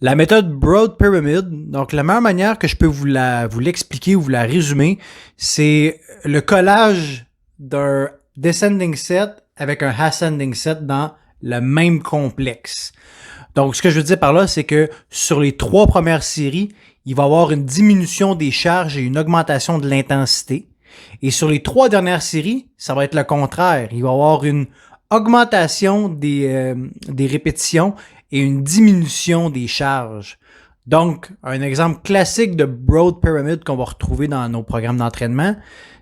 La méthode Broad Pyramid, donc la meilleure manière que je peux vous l'expliquer ou vous la résumer, c'est le collage d'un descending set avec un ascending set dans le même complexe. Donc, ce que je veux dire par là, c'est que sur les 3 premières séries, il va y avoir une diminution des charges et une augmentation de l'intensité. Et sur les 3 dernières séries, ça va être le contraire. Il va y avoir une augmentation des répétitions et une diminution des charges. Donc, un exemple classique de Broad Pyramid qu'on va retrouver dans nos programmes d'entraînement,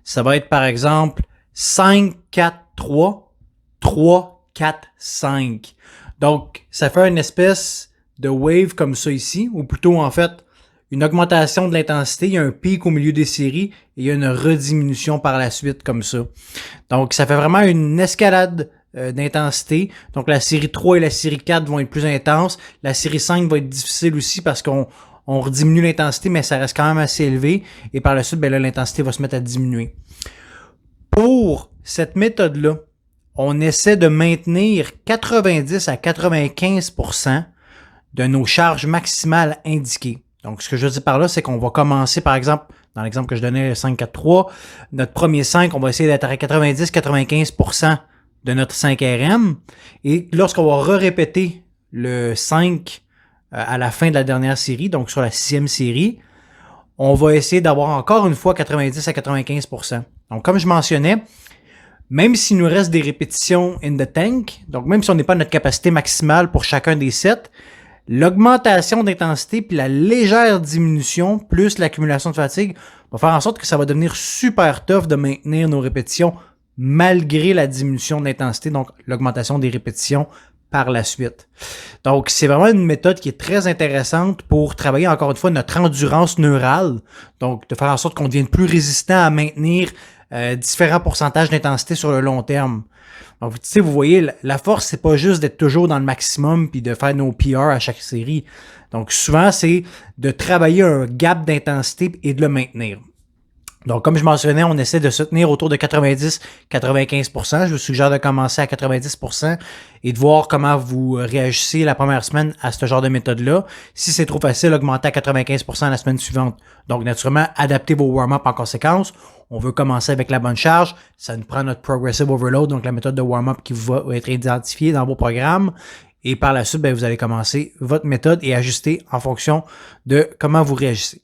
ça va être par exemple 5, 4, 3, 3, 4, 5. Donc, ça fait une espèce de wave comme ça ici, ou plutôt en fait, une augmentation de l'intensité, il y a un pic au milieu des séries et il y a une rediminution par la suite comme ça. Donc, ça fait vraiment une escalade d'intensité. Donc, la série 3 et la série 4 vont être plus intenses. La série 5 va être difficile aussi parce qu'on rediminue l'intensité, mais ça reste quand même assez élevé. Et par la suite, ben là, l'intensité va se mettre à diminuer. Pour cette méthode-là, on essaie de maintenir 90 à 95% de nos charges maximales indiquées. Donc, ce que je veux dire par là, c'est qu'on va commencer, par exemple, dans l'exemple que je donnais, le 5-4-3, notre premier 5, on va essayer d'être à 90-95% de notre 5RM. Et lorsqu'on va répéter le 5 à la fin de la dernière série, donc sur la 6e série, on va essayer d'avoir encore une fois 90 à 95%. Donc, comme je mentionnais, même s'il nous reste des répétitions in the tank, donc même si on n'est pas à notre capacité maximale pour chacun des sets, l'augmentation d'intensité puis la légère diminution plus l'accumulation de fatigue va faire en sorte que ça va devenir super tough de maintenir nos répétitions malgré la diminution d'intensité, donc l'augmentation des répétitions par la suite. Donc, c'est vraiment une méthode qui est très intéressante pour travailler encore une fois notre endurance neurale, donc de faire en sorte qu'on devienne plus résistant à maintenir différents pourcentages d'intensité sur le long terme. Donc, tu sais, vous voyez, la force, c'est pas juste d'être toujours dans le maximum puis de faire nos PR à chaque série. Donc, souvent, c'est de travailler un gap d'intensité et de le maintenir. Donc, comme je mentionnais, on essaie de se tenir autour de 90-95%. Je vous suggère de commencer à 90% et de voir comment vous réagissez la première semaine à ce genre de méthode-là. Si c'est trop facile, augmentez à 95% la semaine suivante. Donc, naturellement, adaptez vos warm-up en conséquence. On veut commencer avec la bonne charge. Ça nous prend notre Progressive Overload, donc la méthode de warm-up qui va être identifiée dans vos programmes. Et par la suite, ben, vous allez commencer votre méthode et ajuster en fonction de comment vous réagissez.